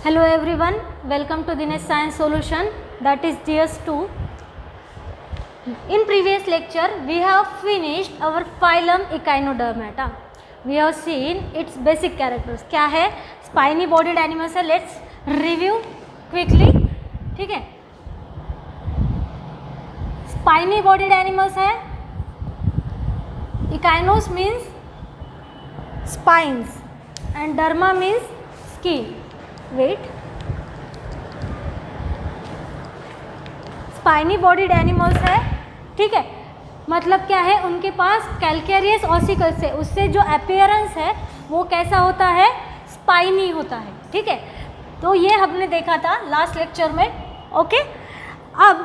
Hello everyone, welcome to Dinesh Science Solution, that is DS2. In previous lecture, we have finished our phylum Echinodermata. We have seen its basic characters. क्या है? Spiny bodied animals है. Let's review quickly. ठीक है? Spiny bodied animals है. Echinos means spines and derma means skin. Wait. Spiny bodied animals है, ठीक है, मतलब क्या है, उनके पास कैल्केरियस ऑसिकल्स है, उससे जो अपीयरेंस है वो कैसा होता है, स्पाइनी होता है, ठीक है। तो ये हमने देखा था लास्ट लेक्चर में, ओके। अब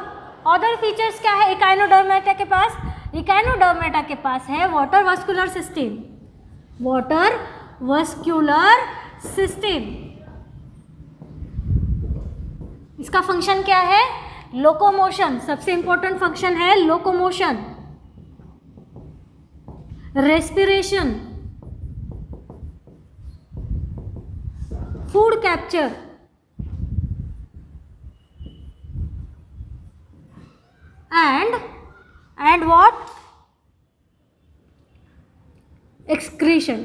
अदर फीचर्स क्या है इकाइनोडर्मेटा के पास? इकाइनोडर्मेटा के पास है water vascular system, water vascular system. इसका फंक्शन क्या है? लोकोमोशन, सबसे इंपॉर्टेंट फंक्शन है locomotion, respiration, food capture, and what? Excretion.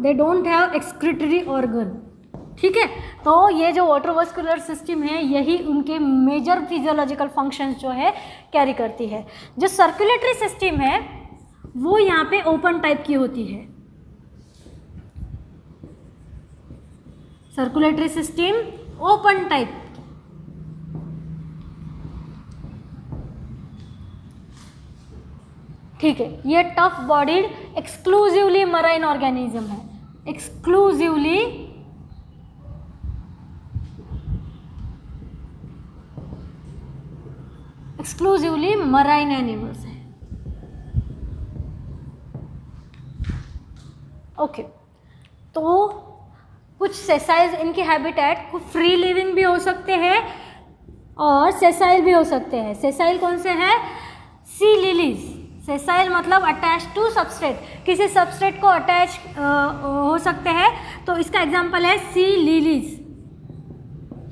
They don't have excretory organ, ठीक है। तो ये जो वाटर वस्कुलर सिस्टम है यही उनके मेजर फिजियोलॉजिकल फंक्शंस जो है कैरी करती है। जो सर्कुलेटरी सिस्टम है वो यहाँ पे ओपन टाइप की होती है, सर्कुलेटरी सिस्टम ओपन टाइप, ठीक है। ये tough bodied exclusively marine organism है, एक्सक्लूसिवली मराइन एनिमल्स है, ओके। तो कुछ सेसाइल इनके हैबिटेट कुछ फ्री लिविंग भी हो सकते हैं और सेसाइल भी हो सकते हैं। सेसाइल कौन से हैं? सी लिलीज। सेसाइल मतलब अटैच टू सबस्ट्रेट, किसी सबस्ट्रेट को अटैच हो सकते हैं, तो इसका एग्जांपल है सी लिलीज,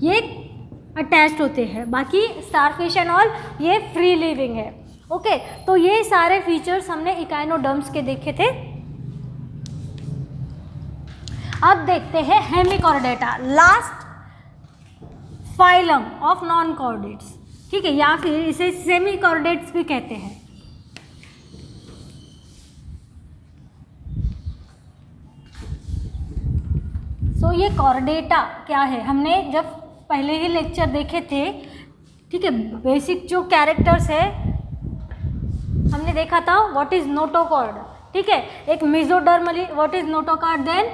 ये अटैच्ड होते हैं। बाकी स्टारफिश एंड ऑल ये फ्री लिविंग है, ओके। तो ये सारे फीचर्स हमने इकाइनोडर्म्स के देखे थे। अब देखते हैं Hemichordata, last phylum of non chordates, ठीक है, या फिर इसे सेमी कॉर्डेट्स भी कहते हैं। तो ये कॉर्डेटा क्या है, हमने जब पहले ही लेक्चर देखे थे, ठीक है। बेसिक जो कैरेक्टर्स है हमने देखा था, व्हाट इज नोटोकॉर्ड, ठीक है। एक mesodermally, what is notochord, then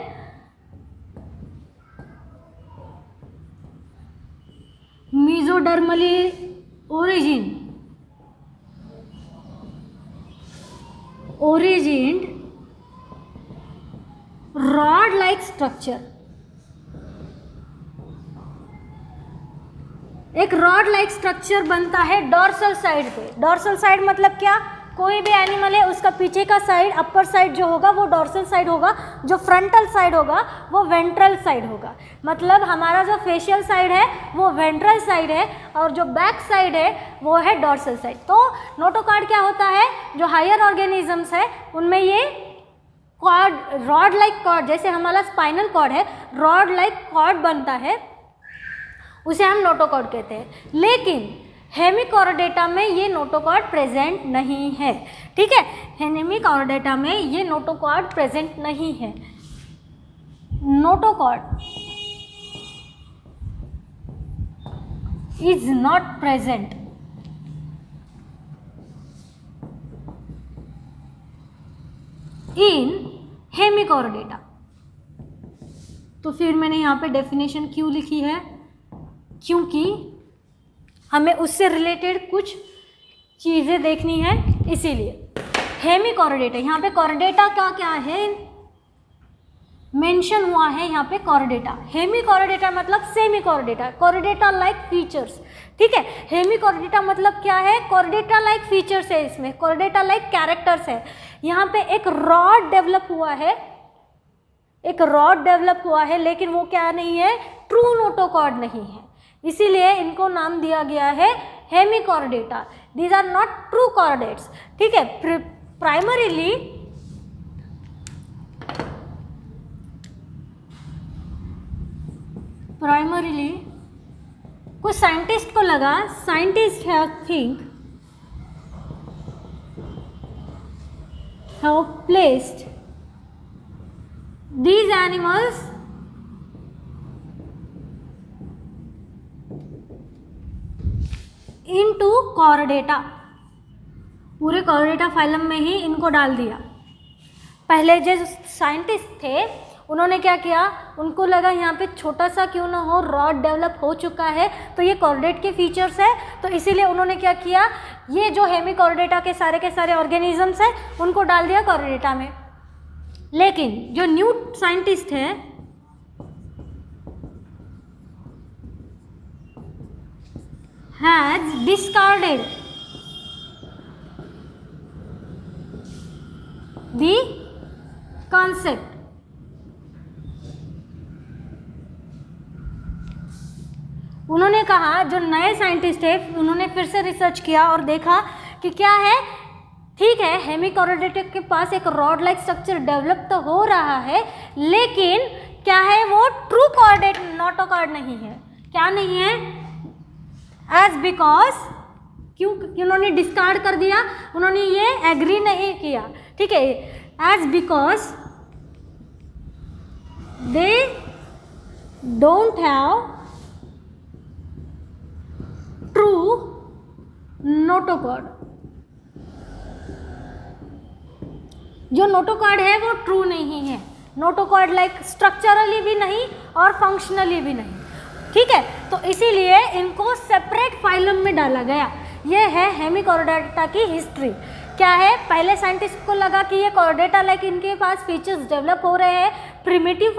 mesodermally origin rod like structure, एक रॉड लाइक स्ट्रक्चर बनता है डॉर्सल साइड पे। डॉर्सल साइड मतलब क्या? कोई भी एनिमल है उसका पीछे का साइड, अपर साइड जो होगा वो डॉर्सल साइड होगा, जो फ्रंटल साइड होगा वो वेंट्रल साइड होगा। मतलब हमारा जो फेशियल साइड है वो वेंट्रल साइड है और जो बैक साइड है वो है डॉर्सल साइड। तो नोटोकॉर्ड क्या होता है? जो हायर ऑर्गेनिजम्स है उनमें ये कॉर्ड, रॉड लाइक कॉर्ड, जैसे हमारा स्पाइनल कॉर्ड है, रॉड लाइक कॉर्ड बनता है, उसे हम नोटोकॉर्ड कहते हैं। लेकिन हेमिकॉर्डेटा में ये नोटोकॉर्ड प्रेजेंट नहीं है, ठीक है। हेमिकॉर्डेटा में ये नोटोकॉर्ड प्रेजेंट नहीं है। Notochord is not present in Hemichordata. तो फिर मैंने यहाँ पे डेफिनेशन क्यों लिखी है? क्योंकि हमें उससे रिलेटेड कुछ चीज़ें देखनी है, इसीलिए। हेमिकॉर्डेटा, यहाँ पे कॉर्डेटा का क्या है मेंशन हुआ है यहाँ पे, कॉर्डेटा। हेमिकॉर्डेटा मतलब semi Chordata, Chordata like features, ठीक है। हेमिकॉर्डेटा मतलब क्या है? कॉर्डेटा लाइक फीचर्स है, इसमें कॉर्डेटा लाइक कैरेक्टर्स है। यहाँ पे एक रॉड डेवलप हुआ है एक रॉड डेवलप हुआ है, लेकिन वो क्या नहीं है, ट्रू नोटोकॉर्ड नहीं है, इसीलिए इनको नाम दिया गया है hemichordata. These are not true chordates, ठीक है। प्राइमरीली कुछ साइंटिस्ट को लगा, scientist have placed these animals into chordata, पूरे कॉर्डेटा फाइलम में ही इनको डाल दिया। पहले जो साइंटिस्ट थे उन्होंने क्या किया, उनको लगा यहाँ पे छोटा सा क्यों ना हो, रॉड डेवलप हो चुका है तो ये कॉर्डेट के फीचर्स है, तो इसीलिए उन्होंने क्या किया, ये जो हेमिकॉर्डेटा के सारे ऑर्गेनिजम्स हैं उनको डाल दिया कॉर्डेटा में। लेकिन जो न्यू साइंटिस्ट है हैज डिस्कार्डेड द कॉन्सेप्ट। उन्होंने कहा, जो नए साइंटिस्ट है उन्होंने फिर से रिसर्च किया और देखा कि क्या है, ठीक है हेमिकॉर्डेटा के पास एक रॉड लाइक स्ट्रक्चर डेवलप तो हो रहा है, लेकिन क्या है वो ट्रू कॉर्डेट नोटोकॉर्ड नहीं है। क्या नहीं है, एज बिकॉज, क्यों उन्होंने डिस्कार्ड कर दिया, उन्होंने ये एग्री नहीं किया, ठीक है, as because they don't have true notochord. जो नोटोकॉर्ड है वो ट्रू नहीं है, नोटोकॉर्ड लाइक स्ट्रक्चरली भी नहीं और फंक्शनली भी नहीं, ठीक है। तो इसीलिए इनको सेपरेट फाइलम में डाला गया। ये है हेमिकॉर्डेटा की हिस्ट्री। क्या है, पहले साइंटिस्ट को लगा कि ये कॉर्डेटा लाइक इनके पास फीचर्स डेवलप हो रहे हैं, प्रिमिटिव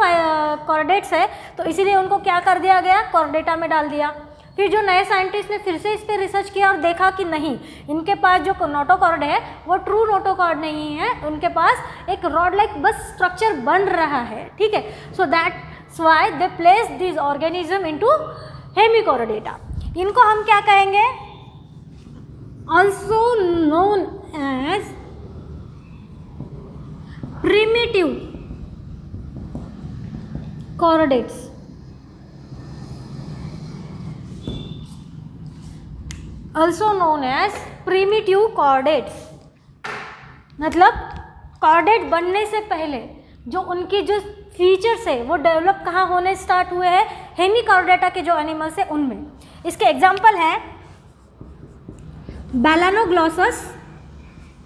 कॉर्डेट्स है, तो इसीलिए उनको क्या कर दिया गया, कॉर्डेटा में डाल दिया। फिर जो नए साइंटिस्ट ने फिर से इस पर रिसर्च किया और देखा कि नहीं, इनके पास जो नोटोकॉर्ड है वो ट्रू नोटोकॉर्ड नहीं है, उनके पास एक रॉड लाइक बस स्ट्रक्चर बन रहा है, ठीक है। So that's why they place this organism into hemichordata. इनको हम क्या कहेंगे, also known as primitive chordates. also known as primitive chordates, मतलब कॉर्डेट बनने से पहले जो उनकी जो फीचर्स है वो डेवलप कहाँ होने स्टार्ट हुए हैं, हेमिकॉर्डेटा के जो एनिमल्स है उनमें। इसके एग्जांपल है बैलानोग्लॉसस,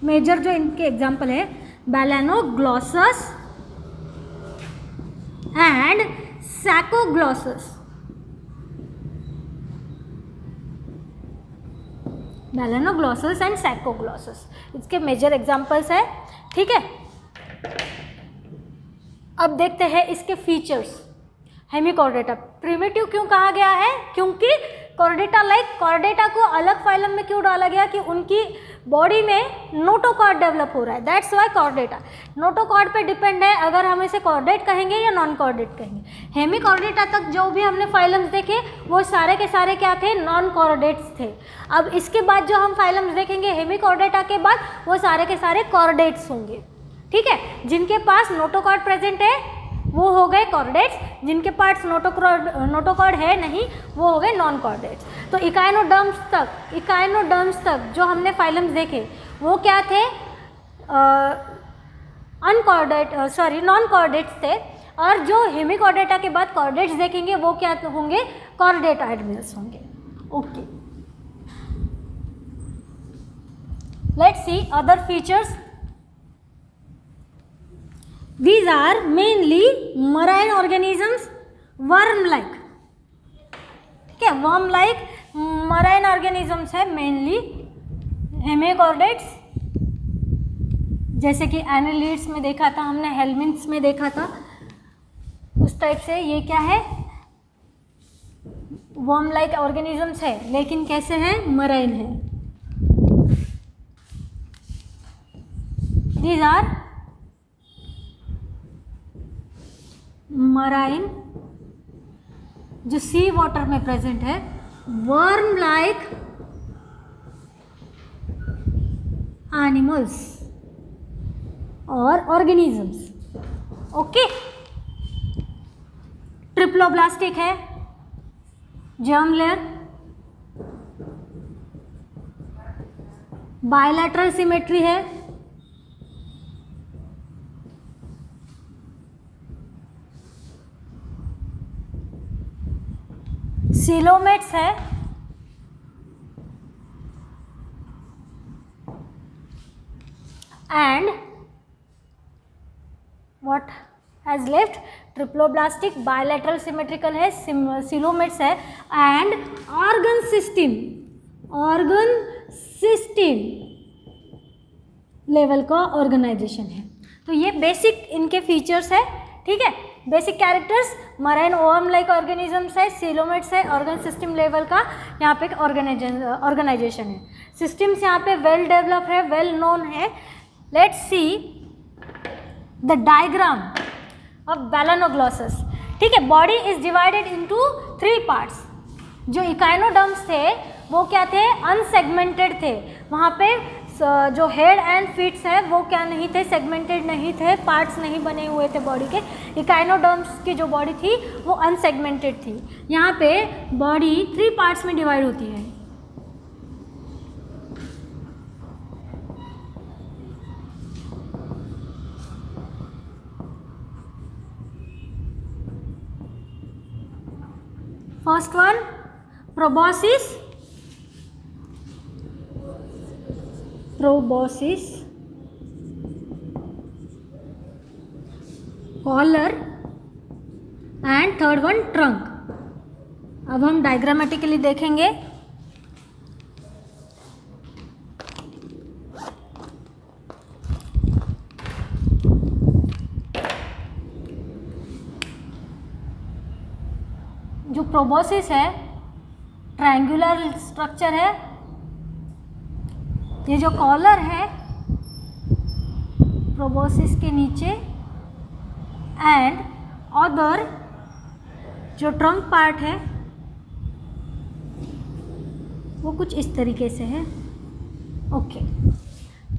मेजर जो इनके एग्जांपल है बैलानोग्लॉसस एंड सैकोग्लॉसस। बैलानोग्लॉसस एंड सैकोग्लॉसस इसके मेजर एग्जांपल्स है, ठीक है। अब देखते हैं इसके फीचर्स। हेमिकॉर्डेटा प्रिमिटिव क्यों कहा गया है, क्योंकि कॉर्डेटा लाइक कॉर्डेटा को अलग फाइलम में क्यों डाला गया कि उनकी बॉडी में नोटोकॉर्ड डेवलप हो रहा है, दैट्स वाई कॉर्डेटा। नोटोकॉर्ड पे डिपेंड है अगर हम इसे कॉर्डेट कहेंगे या नॉन कॉर्डेट कहेंगे। हेमिकॉर्डेटा तक जो भी हमने फाइलम्स देखे वो सारे के सारे क्या थे, नॉन कॉर्डेट्स थे। अब इसके बाद जो हम फाइलम्स देखेंगे हेमिकॉर्डेटा के बाद वो सारे के सारे कॉर्डेट्स होंगे, ठीक है। जिनके पास नोटोकॉर्ड प्रेजेंट है वो हो गए कॉर्डेट्स, जिनके पास नोटोकॉर्ड है नहीं वो हो गए नॉन कॉर्डेट्स। तो इकाइनोडर्म्स तक जो हमने फाइलम्स देखे वो क्या थे, नॉन कॉर्डेट्स थे, और जो हेमिकॉर्डेटा के बाद कॉर्डेट्स देखेंगे वो क्या होंगे, कॉर्डेटा एनिमल्स होंगे। Okay, let's see other features. These are mainly marine organisms, worm-like, ठीक है, worm-like marine organisms है mainly हेमिकॉर्डेट्स, जैसे कि एनालिड्स में देखा था हमने, हेलमिन्थ्स में देखा था, उस टाइप से ये क्या है, worm-like organisms है, लेकिन कैसे हैं, मराइन है। These are मराइन जो सी वाटर में प्रेजेंट है, वर्म लाइक एनिमल्स और ऑर्गेनिजम्स। ओके, ट्रिप्लोब्लास्टिक है, जर्म लेयर, बायलैटरल सिमेट्री है, सिलोमेट्स है, and what has left, triploblastic, bilateral symmetrical है, सिलोमेट्स है, एंड ऑर्गन सिस्टम लेवल का ऑर्गेनाइजेशन है। तो ये बेसिक इनके फीचर्स है, ठीक है, basic characters, marine worm like organisms है, सिलोमेट्स है, ऑर्गन सिस्टम लेवल का यहाँ पे ऑर्गेनाइजेशन है। सिस्टम्स यहाँ पे वेल डेवलप है, वेल नोन है। Let's see the diagram of Balanoglossus. ठीक है, body is divided into 3 parts. जो इकाइनोडर्म्स थे वो क्या थे, अनसेगमेंटेड थे। वहाँ पे जो हेड एंड फीट्स है वो क्या नहीं थे, सेगमेंटेड नहीं थे, पार्ट्स नहीं बने हुए थे बॉडी के। इकाइनोडर्म्स की जो बॉडी थी वो अनसेगमेंटेड थी। यहाँ पे बॉडी 3 पार्ट्स में डिवाइड होती है। First one proboscis, collar and third one trunk. अब हम डायग्रामेटिकली देखेंगे। जो प्रोबॉसिस है ट्रायंगुलर स्ट्रक्चर है, ये जो कॉलर है प्रोबॉसिस के नीचे, एंड अदर जो ट्रंक पार्ट है वो कुछ इस तरीके से है। ओके,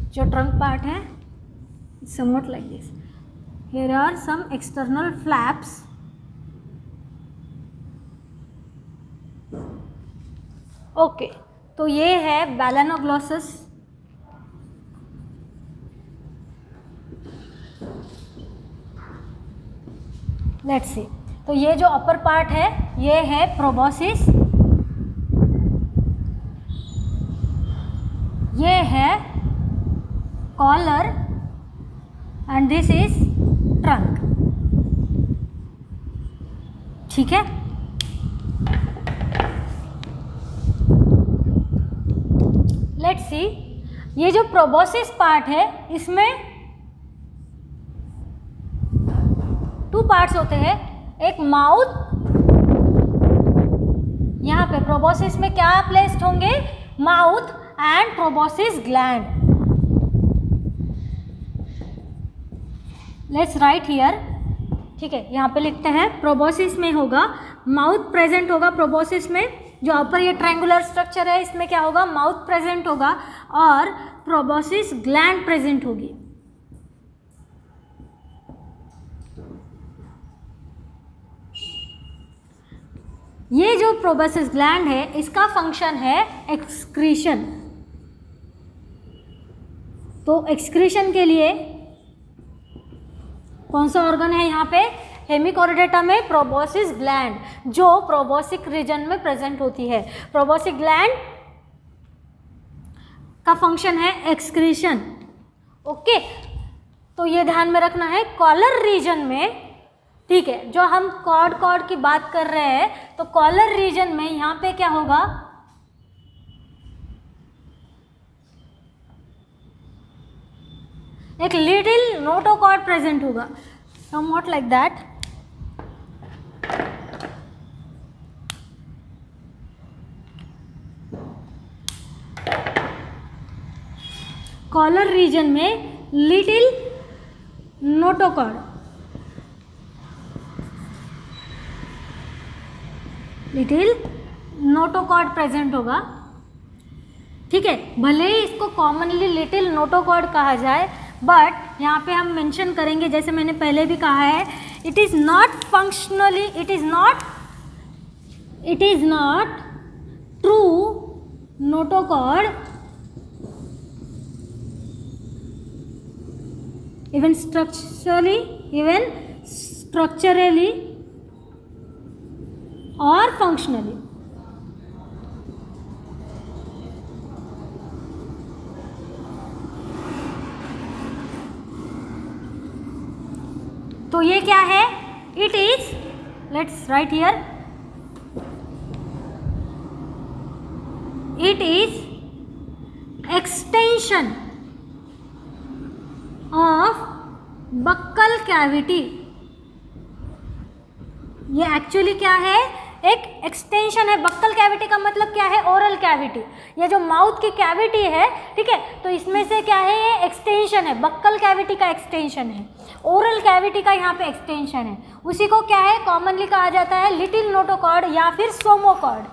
जो ट्रंक पार्ट है somewhat like this. Here are some external flaps. Okay, तो ये है बैलेनोग्लॉसस। लेट्स सी, तो ये जो अपर पार्ट है ये है प्रोबॉसिस, ये है collar and this is trunk. ठीक है, लेट्स सी, ये जो प्रोबॉसिस पार्ट है इसमें 2 पार्ट्स होते हैं। एक माउथ, यहाँ पे प्रोबॉसिस में क्या प्लेस्ड होंगे, mouth and proboscis gland. Let's write here. ठीक है, यहाँ पे लिखते हैं प्रोबॉसिस में होगा माउथ प्रेजेंट होगा। प्रोबॉसिस में जो अपर ये ट्रायंगुलर स्ट्रक्चर है इसमें क्या होगा, माउथ प्रेजेंट होगा और प्रोबॉसिस ग्लैंड प्रेजेंट होगी। ये जो प्रोबॉसिस ग्लैंड है इसका फंक्शन है एक्सक्रीशन। तो एक्सक्रीशन के लिए कौन सा ऑर्गन है यहाँ पे, हेमिकोर्डेटा में प्रोबॉसिस ग्लैंड जो प्रोबॉसिक रीजन में प्रेजेंट होती है। प्रोबॉसिक ग्लैंड का फंक्शन है एक्सक्रीशन। ओके, तो ये ध्यान में रखना है। कॉलर रीजन में, ठीक है, जो हम कॉर्ड की बात कर रहे हैं, तो कॉलर रीजन में यहाँ पे क्या होगा, एक लिटिल नोटोकॉर्ड प्रेजेंट होगा, somewhat like that। Collar region में little notochord, little notochord present होगा, ठीक है। भले ही इसको कॉमनली लिटिल नोटोकॉर्ड कहा जाए, बट यहाँ पे हम मेंशन करेंगे, जैसे मैंने पहले भी कहा है, it is not functionally, it is not true notochord, even structurally or functionally. तो ये क्या है? It is, let's write here, it is extension of buccal cavity. ये एक्चुअली क्या है? एक एक्सटेंशन है। बक्कल कैविटी का मतलब क्या है? Oral cavity. ये जो माउथ की कैविटी है, ठीक है, तो इसमें से क्या है? ये एक्सटेंशन है, बक्कल कैविटी का एक्सटेंशन है, ओरल कैविटी का यहाँ पे एक्सटेंशन है। उसी को क्या है? कॉमनली कहा जाता है लिटिल नोटोकॉर्ड या फिर सोमोकॉर्ड।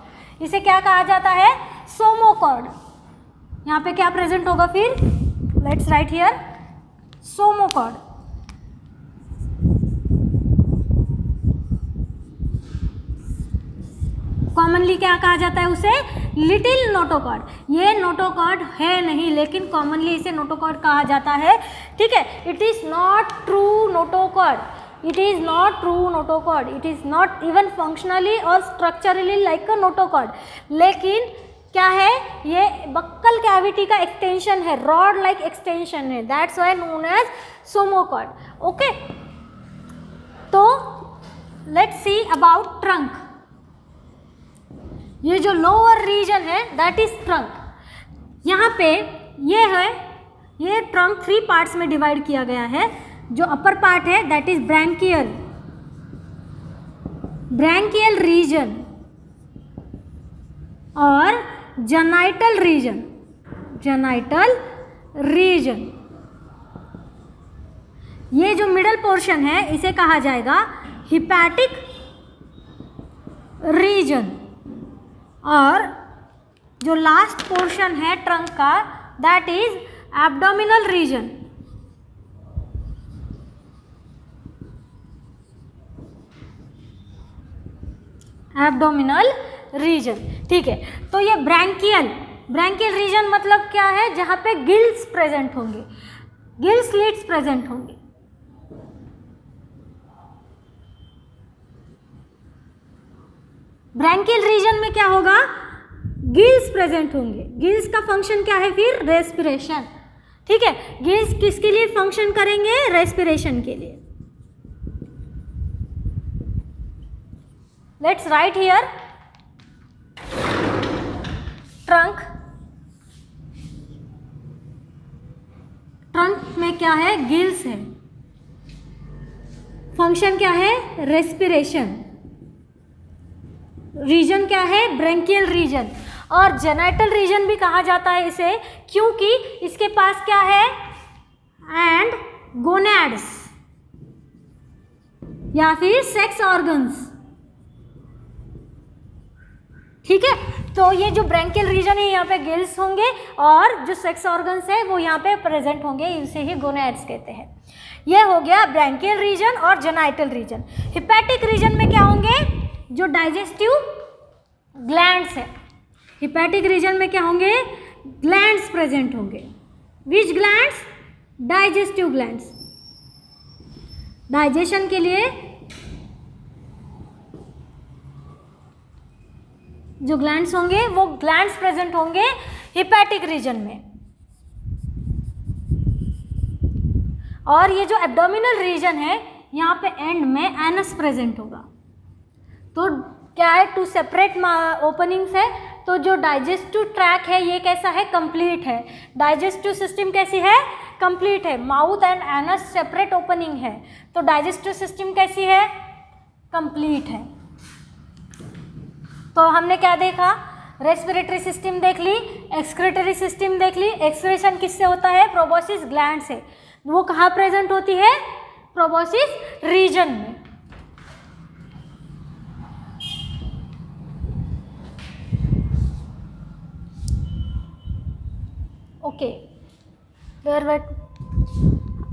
इसे क्या कहा जाता है? सोमोकॉर्ड। यहाँ पे क्या प्रेजेंट होगा फिर? Let's write here stomochord. Commonly क्या कहा जाता है उसे? Little notochord. ये नोटोकॉर्ड है नहीं, लेकिन कॉमनली इसे नोटोकॉर्ड कहा जाता है, ठीक है। It is not true notochord, it is not true notochord, it is not even functionally और स्ट्रक्चरली लाइक अ नोटोकॉर्ड, लेकिन क्या है? ये बक्कल कैविटी का एक्सटेंशन है, रॉड लाइक एक्सटेंशन है, that's why known as stomochord. Okay, तो let's see about trunk. ये जो लोअर रीजन है दैट इज ट्रंक। यहाँ पे ये है, ये ट्रंक 3 पार्ट्स में डिवाइड किया गया है। जो अपर पार्ट है दैट इज ब्रैंकियल रीजन और जेनाइटल रीजन। ये जो मिडल पोर्शन है इसे कहा जाएगा हिपैटिक रीजन, और जो लास्ट पोर्शन है ट्रंक का that is abdominal region. Abdominal region, ठीक है। तो ये ब्रैंकियल रीजन मतलब क्या है? जहाँ पे गिल्स प्रेजेंट होंगे, गिल स्लिट्स प्रेजेंट होंगे। ब्रैंकियल रीजन में क्या होगा? गिल्स प्रेजेंट होंगे। गिल्स का फंक्शन क्या है फिर? रेस्पिरेशन, ठीक है। गिल्स किसके लिए फंक्शन करेंगे? रेस्पिरेशन के लिए। Let's write here trunk. Trunk में क्या है? गिल्स है, फंक्शन क्या है? रेस्पिरेशन। रीजन क्या है? Branchial region. और जेनाइटल रीजन भी कहा जाता है इसे, क्योंकि इसके पास क्या है? एंड गोनैड्स या फिर सेक्स ऑर्गन्स, ठीक है। तो ये जो ब्रैंकियल रीजन है यहाँ पे गिल्स होंगे, और जो सेक्स ऑर्गन्स है वो यहाँ पे प्रेजेंट होंगे, इसे ही गोनैड्स कहते हैं। ये हो गया ब्रैंकियल रीजन और जेनाइटल रीजन। हिपैटिक रीजन में क्या होंगे? जो डाइजेस्टिव ग्लैंड्स है, हिपैटिक रीजन में क्या होंगे? ग्लैंड्स प्रेजेंट होंगे। विच ग्लैंड्स? Digestive glands. डाइजेशन के लिए जो ग्लैंड्स होंगे वो ग्लैंड्स प्रेजेंट होंगे हिपैटिक रीजन में। और ये जो एब्डोमिनल रीजन है यहाँ पे एंड में एनस प्रेजेंट होगा। तो क्या है? 2 सेपरेट ओपनिंग्स है। तो जो डाइजेस्टिव ट्रैक है ये कैसा है? कंप्लीट है। डाइजेस्टिव सिस्टम कैसी है? कंप्लीट है। Mouth and anus separate opening है, तो डाइजेस्टिव सिस्टम कैसी है? कंप्लीट है। तो हमने क्या देखा? रेस्पिरेटरी सिस्टम देख ली, एक्सक्रीटरी सिस्टम देख ली। एक्सक्रीशन किससे होता है? प्रोबोसिस ग्लैंड से। वो कहाँ प्रेजेंट होती है? प्रोबोसिस रीजन में। Okay,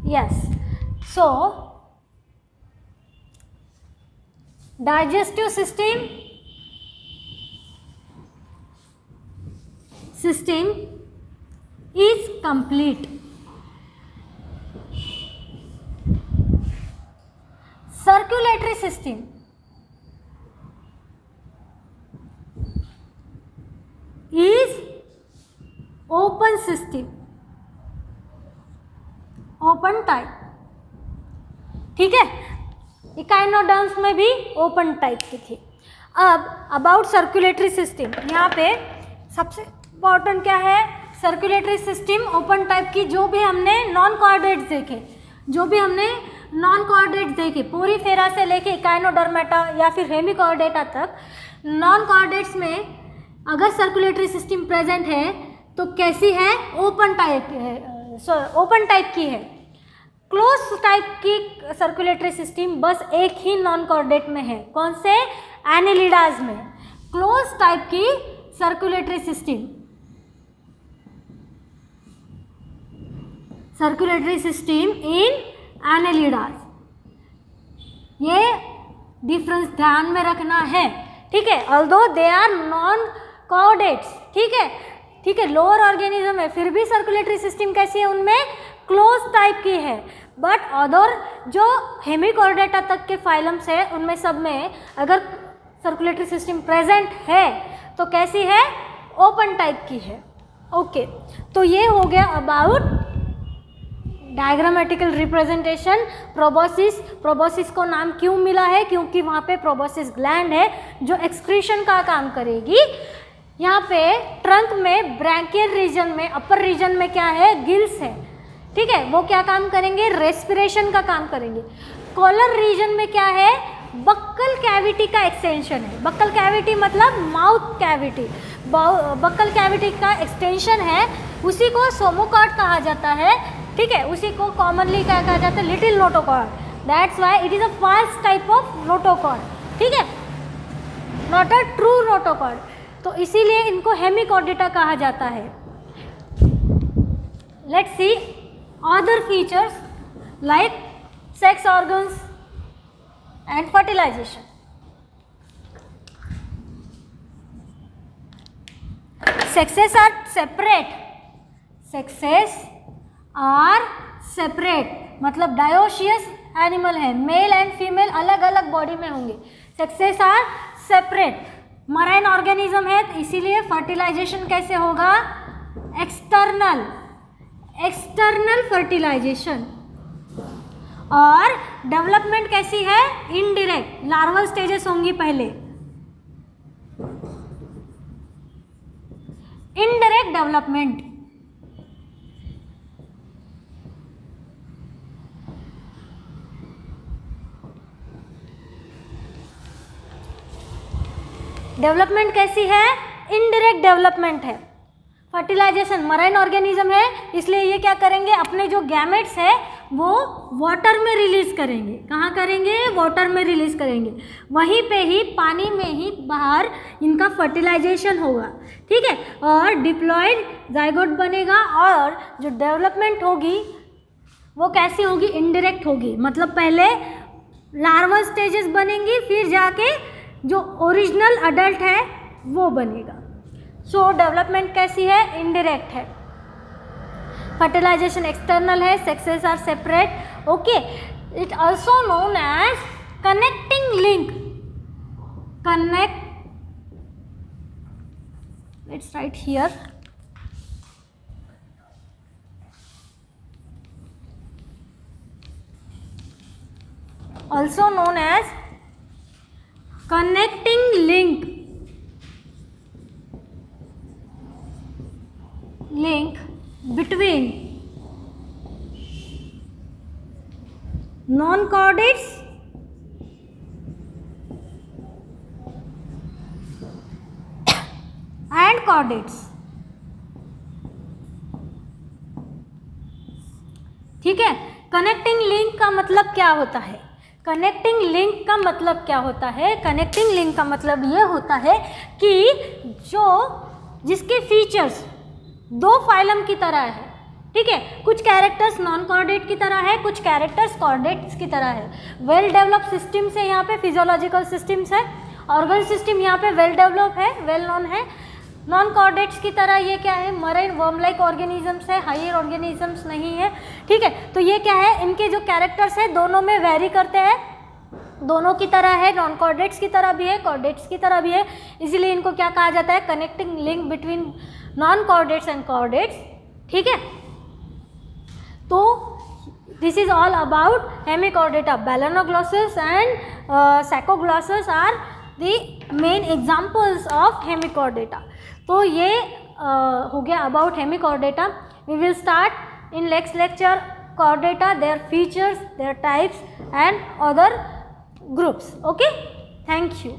yes, so digestive system is complete. Circulatory system is open system, open type. ठीक है, इकाइनोडर्म्स में भी ओपन टाइप की थी. अब अबाउट सर्कुलेटरी सिस्टम, यहाँ पे सबसे इम्पॉर्टेंट क्या है, सर्कुलेटरी सिस्टम ओपन टाइप की. जो भी हमने नॉन कोऑर्डिनेट्स देखे, पूरी फेरा से लेके इकाइनोडर्मेटा या फिर हेमिकोऑर्डेटा तक, नॉन कोऑर्डिनेट्स में अगर सर्कुलेटरी सिस्टम प्रेजेंट है तो कैसी है, ओपन टाइप की है. क्लोज टाइप की सर्कुलेटरी सिस्टम बस एक ही नॉन कोऑर्डिनेट में है. कौन से, एनेलिडाज में. क्लोज टाइप की सर्कुलेटरी सिस्टम इन एनेलिडाज. ये डिफरेंस ध्यान में रखना है. ठीक है, although they are non coordinates. ठीक है, लोअर ऑर्गेनिज्म है, फिर भी सर्कुलेटरी सिस्टम कैसी है, उनमें क्लोज टाइप की है. बट अदर जो हेमिकोऑर्डेटा तक के फाइलम्स है, उनमें सब में अगर सर्कुलेटरी सिस्टम प्रेजेंट है तो कैसी है, ओपन टाइप की है. ओके, तो ये हो गया अबाउट डायग्रामेटिकल रिप्रेजेंटेशन. प्रोबोसिस को नाम क्यों मिला है, क्योंकि वहाँ पे प्रोबोसिस ग्लैंड है जो एक्सक्रीशन का काम करेगी. यहाँ पे ट्रंक में ब्रैंकियल रीजन में, अपर रीजन में क्या है, गिल्स है. ठीक है, वो क्या काम करेंगे, रेस्पिरेशन का काम करेंगे. कॉलर रीजन में क्या है, बक्कल कैविटी का एक्सटेंशन है. बक्कल कैविटी मतलब माउथ कैविटी. बक्कल कैविटी का एक्सटेंशन है, उसी को सोमोकॉर्ड कहा जाता है. ठीक है, उसी को कॉमनली क्या कहा जाता है, little notochord. That's why it is a first type of notochord. ठीक है, नॉट अ ट्रू नोटोकॉर्ड. तो इसीलिए इनको हेमिकोऑर्डेटा कहा जाता है. Let's see other features like sex organs and fertilization. Sexes are separate. मतलब डायोशियस एनिमल है, मेल एंड फीमेल अलग अलग बॉडी में होंगे. Sexes are separate. Marine organism है, इसीलिए फर्टिलाइजेशन कैसे होगा, एक्सटर्नल फर्टिलाइजेशन. और डेवलपमेंट कैसी है, इनडायरेक्ट. लार्वल स्टेजेस होंगी पहले, इनडायरेक्ट डेवलपमेंट. डेवलपमेंट कैसी है, इनडायरेक्ट डेवलपमेंट है. फर्टिलाइजेशन, मराइन ऑर्गेनिज्म है, इसलिए ये क्या करेंगे, अपने जो गैमेट्स है वो वाटर में रिलीज करेंगे. कहाँ करेंगे, वाटर में रिलीज करेंगे. वहीं पे ही, पानी में ही बाहर इनका फर्टिलाइजेशन होगा. ठीक है, और डिप्लॉयड जाइगोट बनेगा. और जो डेवलपमेंट होगी वो कैसी होगी, इनडायरेक्ट होगी. मतलब पहले लार्वल स्टेजेस बनेंगी, फिर जाके जो ओरिजिनल अडल्ट है वो बनेगा. सो डेवलपमेंट कैसी है, इनडायरेक्ट है. फर्टिलाइजेशन एक्सटर्नल है, sexes are separate. Okay, it also known as connecting link. Let's write here. Also known as connecting link. Between non-chordates and chordates. ठीक है, कनेक्टिंग लिंक का मतलब क्या होता है, कनेक्टिंग लिंक का मतलब क्या होता है, कनेक्टिंग लिंक का मतलब ये होता है कि जो जिसके फीचर्स दो फाइलम की तरह है, ठीक है। कुछ कैरेक्टर्स नॉन कॉर्डेट की तरह है, कुछ कैरेक्टर्स कॉर्डेट्स की तरह है। वेल डेवलप्ड सिस्टम्स है यहाँ पे, फिजियोलॉजिकल सिस्टम्स है, ऑर्गन सिस्टम यहाँ पे वेल डेवलप है, वेल नोन है। नॉन कॉर्डेट्स की तरह ये क्या है, मरीन वर्म लाइक ऑर्गेनिजम्स है, हायर ऑर्गेनिजम्स नहीं है, ठीक है। तो ये क्या है, इनके जो कैरेक्टर्स है दोनों में वेरी करते हैं, दोनों की तरह है, नॉन कॉर्डेट्स की तरह भी है, कॉर्डेट्स की तरह भी है, इसीलिए इनको क्या कहा जाता है, connecting link between non chordates and chordates, ठीक है। तो this is all about hemichordata. Balanoglossus and saccoglossus are the main examples of hemichordata. तो ये हो गया about hemichordata. We will start in next lecture chordata, their features, their types and other groups. Okay, thank you.